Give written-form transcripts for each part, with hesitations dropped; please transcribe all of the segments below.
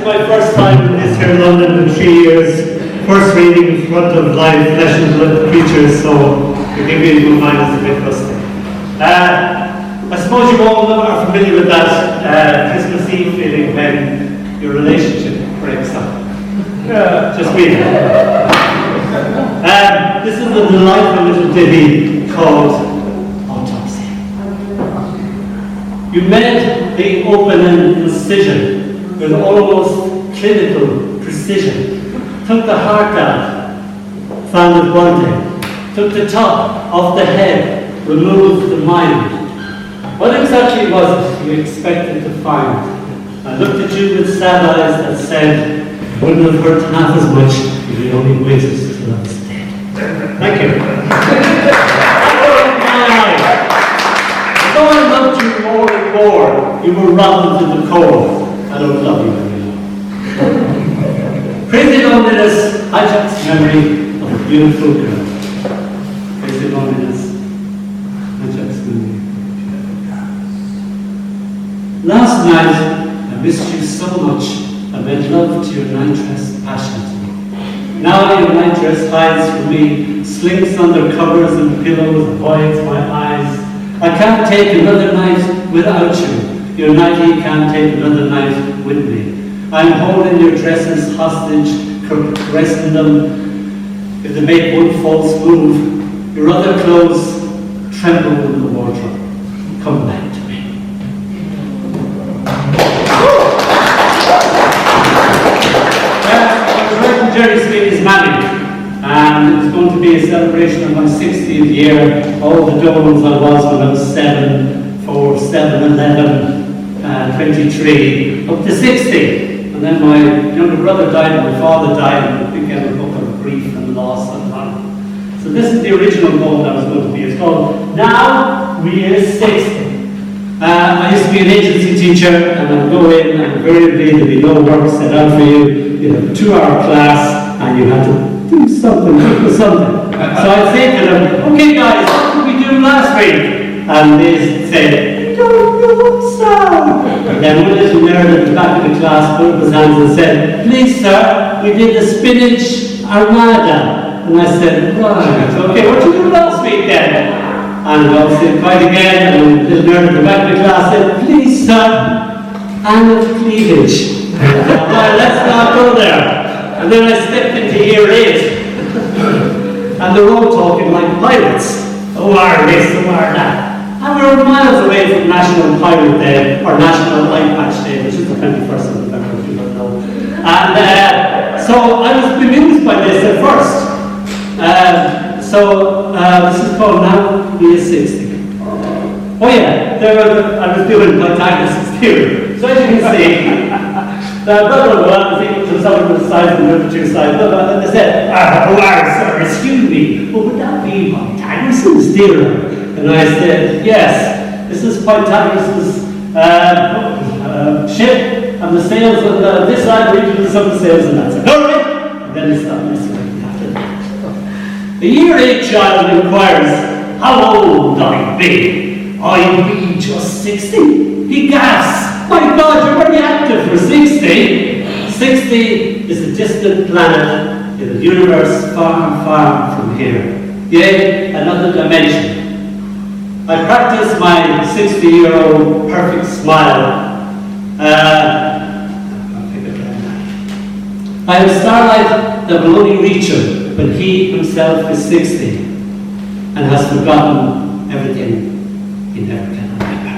is my first time in this here in London in 3 years. First reading in front of live flesh and blood creatures, so forgive me if your mind is a bit rusty. I suppose you all are familiar with that Christmas Eve feeling when your relationship breaks up. Just me. This is a delightful little ditty called Autopsy. You made the open incision with almost clinical precision. Took the heart out, found it wanting. Took the top off the head, removed the mind. What exactly was it you expected to find? I looked at you with sad eyes that said, it wouldn't have hurt half as much if you only waited till I was dead. Thank you. Though I loved you more and more, you were robbed to the core. I don't love you anymore. Crazy loneliness hijacks memory of a beautiful girl. Crazy loneliness hijacks memory. Last night, I missed you so much, I made love to your night-dress passionately. Now your night-dress hides from me, slinks under covers and pillows, avoids my eyes. I can't take another night without you. Your nightie can't take another night with me. I'm holding your dresses hostage, caressing them. If they make one false move, your other clothes tremble in the wardrobe. Come back to me. Jerry Sweeney's married, and it's going to be a celebration of my 60th year. All the Dónalls I was when I was 7, 4, 7, 11, 23, up to 60. And then my younger brother died, and my father died, and I became a book of grief and loss and time. So this is the original poem that was going to be. It's called Now We Are 60. I used to be an agency teacher, and I'd go in, and invariably there'd be no work set out for you. You had a 2-hour class, and you had to do something with something. So I'd say to them, okay guys, what did we do last week? And they said, we don't know, sir. And then one little nerd at the back of the class put up his hands and said, please sir, we did the spinach armada. And I said, right, okay, what did you do last week then? And I said, quite again, and the little nerd at the back of the class said, please sir, anal cleavage. Well, let's not go there. And then I stepped into year 8. And they're all talking like pirates. Oh, our this, oh, our that. And we were miles away from National Pirate Day, or National Eye Patch Day, which is the 21st of November, if you don't know. And so I was bemused by this at first. This is called Now We Are 60. Oh yeah, I was doing Pythagoras' theorem. So as you can see, the brother was equal to the sum of the sides and the other two sides. And they said, sir, excuse me, but would that be Pythagoras' theorem? And I said, yes, this is Pythagoras' ship, and the sails on this side are equal to the sum of the sails on that side. All right? And then they stopped listening after that. The year 8 child inquires, how old I be? I be just 60. He gasps, my God, you're very active for 60. 60 is a distant planet in the universe far, far from here. Yea, another dimension. I practice my 60-year-old perfect smile. I have starlight that will only reach him when he himself is 60 and has forgotten everything he never can remember.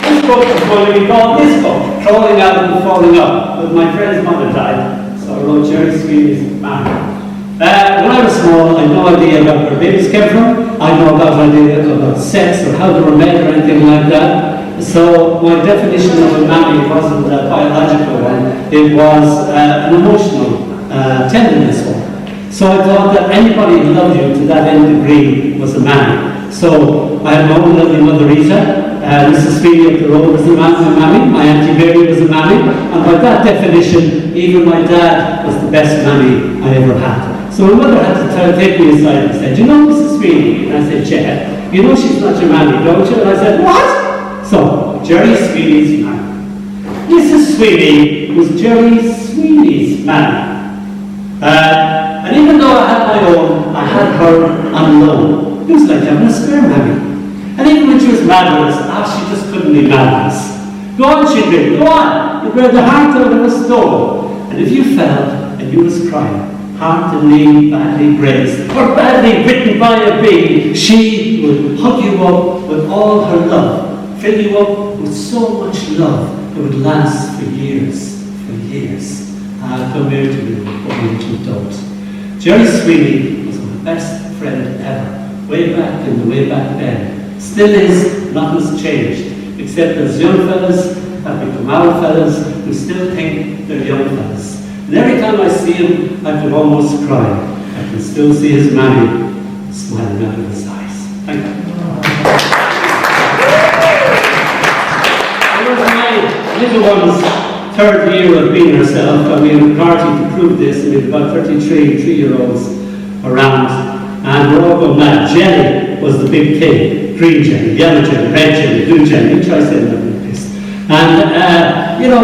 This book is going to be called this book, Crawling Out and Falling Up. But my friend's mother died, so I wrote Jerry Sweeney's Married. When I was small, I had no idea about where babies came from. I had no idea about sex or how they were made or anything like that. So my definition of a mammy wasn't a biological one. It was an emotional tenderness one. So I thought that anybody who loved you to that end degree was a mammy. So I had my own lovely mother Rita. Mrs. Sweeney up the road was a mammy. My Auntie Mary was a mammy. And by that definition, even my dad was the best mammy I ever had. So my mother had to take me aside and said, you know Mrs. Sweeney? And I said, yeah. you know she's not your mammy, don't you? And I said, what? So, Jerry Sweeney's mammy. Mrs. Sweeney was Jerry Sweeney's mammy. And even though I had my own, I had her on loan. It was like having a spare mammy. And even when she was mad with us, she just couldn't be mad with us. Go on, she'd be, go on. You'd wear the heart out of a stone. And if you fell and you was crying, heart and knee badly grazed, or badly bitten by a bee, she would hug you up with all her love, fill you up with so much love that would last for years, for years. Come here to me, you don't. Jerry Sweeney was my best friend ever, way back in the way back then. Still is, nothing's changed, except there's young fellas have become old fellas who still think they're young fellas. And every time I see him, I could almost cry. I can still see his mammy smiling out of his eyes. Thank you. It was my little one's third year of being herself, and we had a party to prove this, and we had about 33 3-year-olds around, and we're all going mad. Jelly was the big thing. Green jelly, yellow jelly, red jelly, blue jelly. You try saying that like this. And, you know,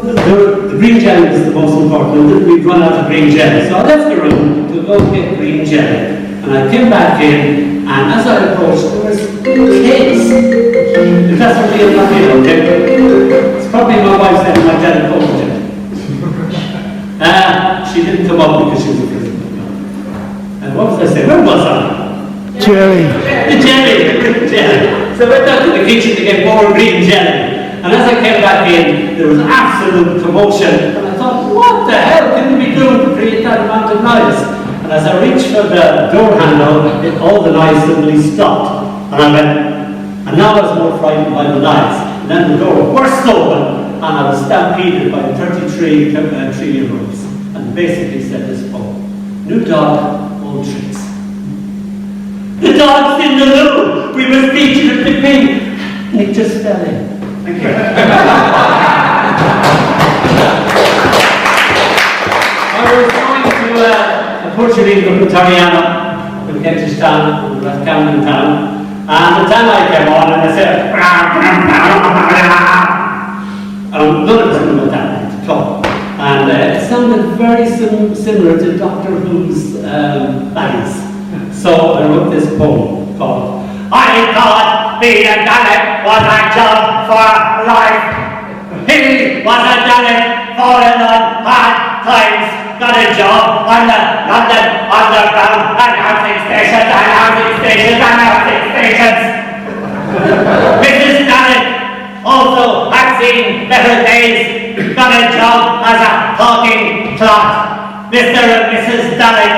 the green jelly was the most important, and we'd run out of green jelly. So I left the room to go get green jelly. And I came back in, and as I approached, there was cakes. If that's what you're not in, okay? It's probably my wife's name, my jelly cold jelly. She didn't come up because she was afraid. And what was I saying? Where was I? Jelly. The green jelly. So I went down to the kitchen to get more green jelly. And as I came back in, there was absolute commotion. And I thought, what the hell can you be doing to create that amount of noise? And as I reached for the door handle, all the noise suddenly stopped. And I went, and now I was more frightened by the noise. And then the door burst open, and I was stampeded by 33 3-year-olds. And basically said this poem: new dog, old tricks. The dog's in the loo. We were featured at the pig. And it just fell in. Thank you. I was going to Portuguese of Italiano in Kentish Town, Camden Town. And the time I came on and I said, none of us knew what that meant at all. And it sounded very similar to Doctor Who's baddies. So I wrote this poem called I thought being a Dalek was a job for life. He was a Dalek falling on hard times. Got a job on the London Underground and housing stations and housing stations and housing stations. Mrs. Dalek also had seen better days. Got a job as a talking clock. Mr. and Mrs. Dalek,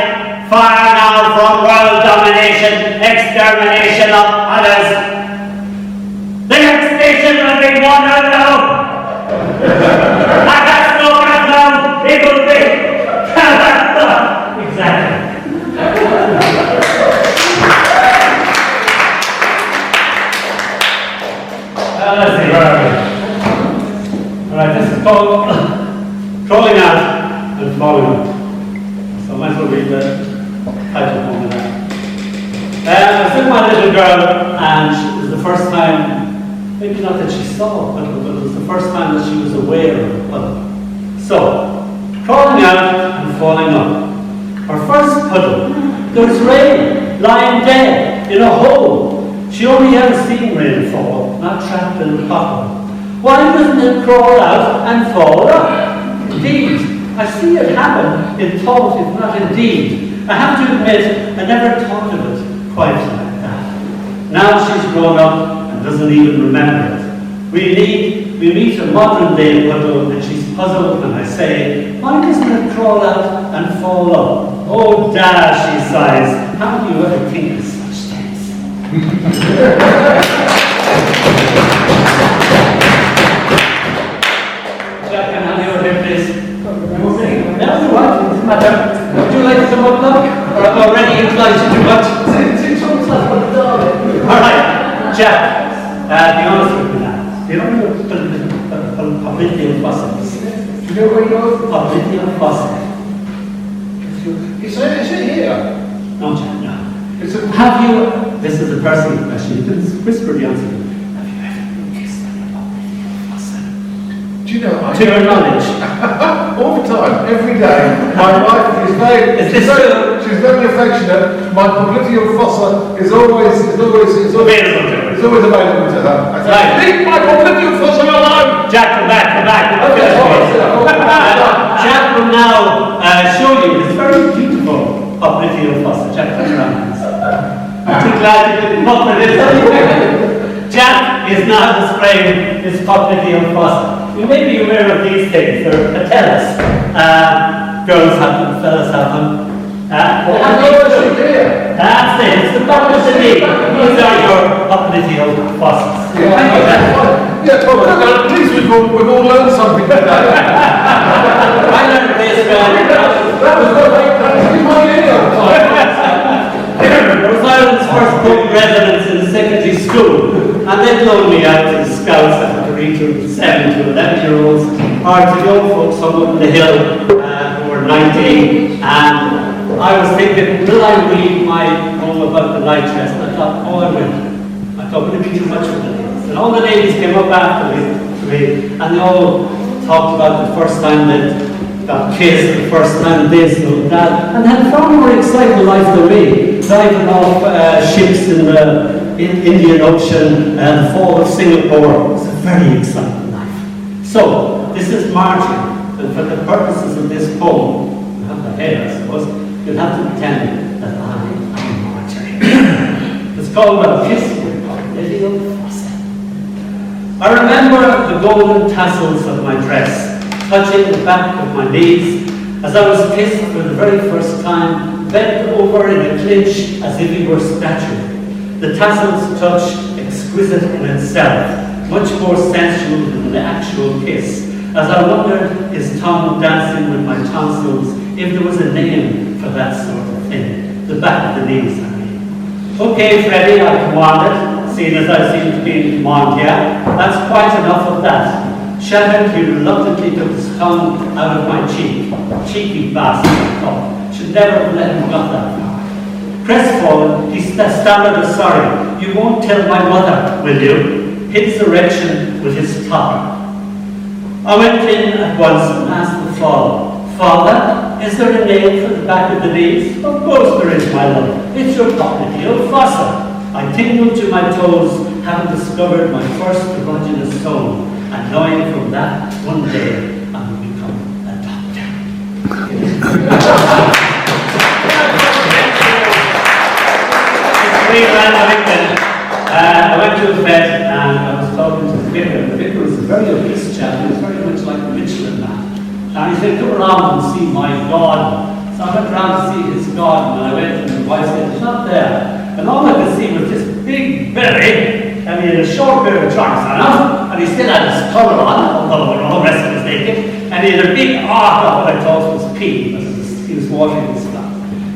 far now from world domination, extermination of others. The next station will be Waterloo. And that's no now, it will be. Exactly. Let's see, where are we? Alright, this is called Crawling Out and Falling Out. So I might as well read the title poem of that. I was with my little girl, and it was the first time, maybe not that she saw, but it was the first time that she was aware of a puddle. So, crawling out and falling up. Her first puddle. There was rain, lying dead in a hole. She only ever seen rain fall, not trapped in a pothole. Why doesn't it crawl out and fall up? Indeed, I see it happen in thought, if not in deed. I have to admit, I never thought of it quite like that. Now she's grown up and doesn't even remember it. We meet a modern day puddle and she's puzzled and I say, why doesn't it crawl out and fall up? Oh, Dad, she sighs, how do you ever think of such things? Jack, can I have you over here, please? No, what? Doesn't matter. Would you like to come up now? Or I've already utilized you too much? Alright, Jack, be honest with me now. You don't know Lithium fossils. You know where he goes? Lithium fossils. Is it here? No, Jack, no. It's a... Have you this is a personal question. You can whisper the answer. Have you ever been kissed on your pocket? Do you know, To your knowledge. all the time, every day, my wife is very affectionate. My popliteal fossa is always available to her. I say, Right. leave my popliteal fossa alone! Jack, come back. Jack will now show you this very beautiful popliteal fossa. Jack, come around. I'm too glad you didn't pop it. Jack is now displaying his popliteal fossa. You may be aware of these things. They're patellas. Girls have them, fellas have them. I have no idea. That's it. It's the bottom of the knee. These are your popliteal fossas. Yeah, well, at least we've all learned something today. I learned this. That was my idea. It was Ireland's first book residence in secondary school, and they'd loan me out to the scouts that were reaching 7 to 11-year-olds, or to young folks home up on the hill who were 19, and I was thinking, will I read my poem about the night dress? And I thought, oh, I will. I thought, would it be too much for the ladies? And all the ladies came up after me, and they all talked about the first time that got kissed, the first time this and that, and had far more exciting life than me, driving off ships in the Indian Ocean and the fall of Singapore. It was a very exciting life. So, this is Marjorie, and for the purposes of this poem, you have the head, I suppose, you'll have to pretend that I'm Marjorie. It's called A Kiss with Popliteal Fossa. I remember the golden tassels of my dress, touching the back of my knees, as I was kissed for the very first time, bent over in a clinch as if he were statued. The tassel's touch, exquisite in itself, much more sensual than the actual kiss, as I wondered his tongue dancing with my tonsils, if there was a name for that sort of thing. The back of the knees, I mean. Okay, Freddie, I commanded, seeing as I seem to be in command here. That's quite enough of that. Shattered, he reluctantly took his tongue out of my cheek. Cheeky bastard, I thought. Should never have let him got that far. Crestfallen, he stammered a sorry. You won't tell my mother, will you? Hit his erection with his top. I went in at once and asked the Father, is there a name for the back of the knees? Of course there is, my love. It's your popliteal fossa. I tingled to my toes, having discovered my first erogenous zone, and knowing from that one day I will become a doctor. I went to a vet and I was talking to the vicar. The vicar was a very obese chap. He was very much like the Michelin man. And he said, come around and see my garden. So I went around to see his garden, and I went and the wife said, it's not there. And all I could see was this big belly, and he had a short pair of trunks on him, and he still had his collar on, although all the rest of him was naked, and he had a big arc of what I thought was pee, because he was watering his stuff.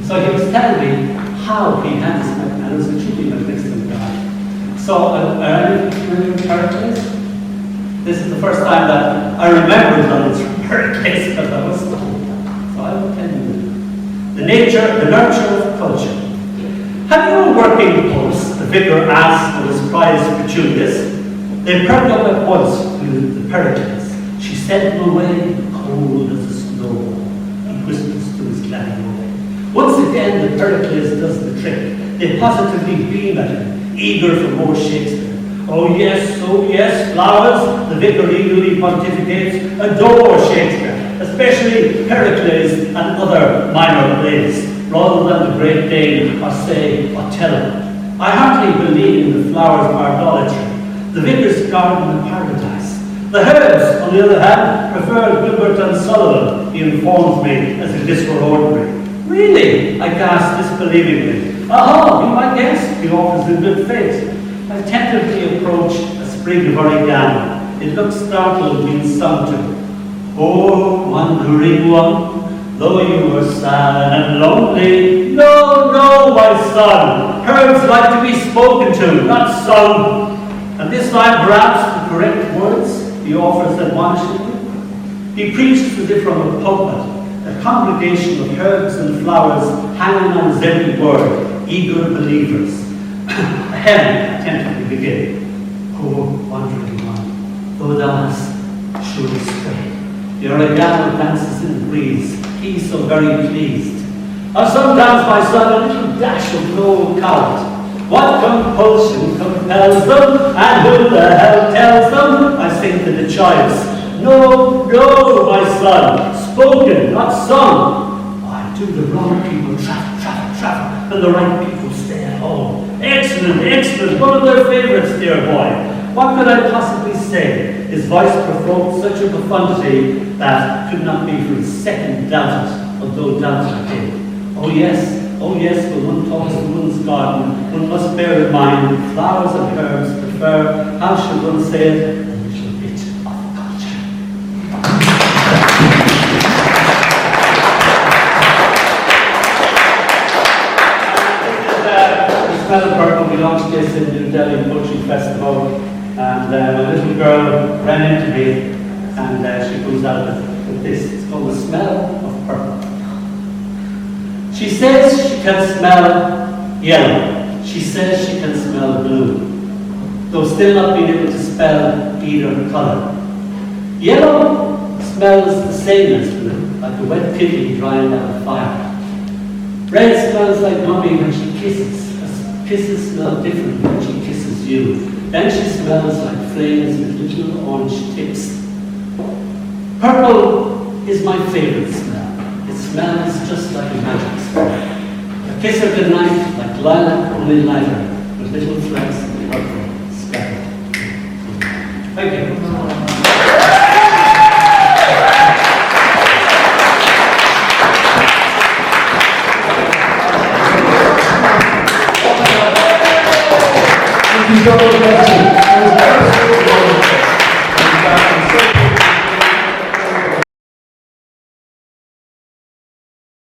So he was telling me how he had this, and it was a truly magnificent guy. So, are you familiar with Pericles? This is the first time that I remember that it's from Pericles, because I was told. So I will tell you the nurture of culture. Have you a working pulse? The vicar asked with his prize petunias. They perked up at once to the Pericles. She sent him away, cold as a snow. He whispers to his cladding away. Once again, the Pericles does the trick. They positively beam at him, eager for more Shakespeare. Oh yes, flowers, the vicar eagerly pontificates, adore Shakespeare, especially Pericles and other minor plays, rather than the Great Dane or, say, Othello. I hardly believe in the flowers of idolatry, the vicar's garden of paradise. The herbs, on the other hand, prefer Gilbert and Sullivan, he informs me, as if this were ordinary. Really? I gasped disbelievingly. Aha, be my guest, he offers in good faith. I tentatively approach a sprig of oregano. It looks startled, being sung to. Oh, wandering one, though you were sad and lonely, no, my son, herbs like to be spoken to, not sung. And this line, perhaps the correct words he offers admonishingly. He preaches as if from a pulpit, a congregation of herbs and flowers hanging on his every word, eager believers. A heaven attempted to begin. Poor wandering one, though thou hast surely strayed. Your regal dances in the breeze, he so very pleased. Or sometimes, my son, a little dash of no count. What compulsion compels them, and who the hell tells them? I sing to the chives. No, no, my son, spoken, not sung. I do the wrong people travel, and the right people stay at home. Excellent, excellent, one of their favourites, dear boy. What could I possibly say? His voice provoked such a profundity that could not be for a second doubted, although doubts I did. Oh yes, when one talks in one's garden, one must bear in mind flowers and herbs prefer, how should one say it, a little bit of culture. The Smell of Purple, we launched this in New Delhi Poetry Festival, and a little girl ran into me, and she comes out with this. It's called The Smell of Purple. She says she can smell yellow. She says she can smell blue, though still not being able to spell either colour. Yellow smells the same as blue, like a wet kidney drying out a fire. Red smells like mummy when she kisses. Kisses smell different when she kisses you. Then she smells like flames with little orange tips. Purple is my favourite smell. It smells just like a magic spell. A kiss of goodnight, like lilac only lighter, with little flecks of purple speckled. Thank you. Dónall Dempsey.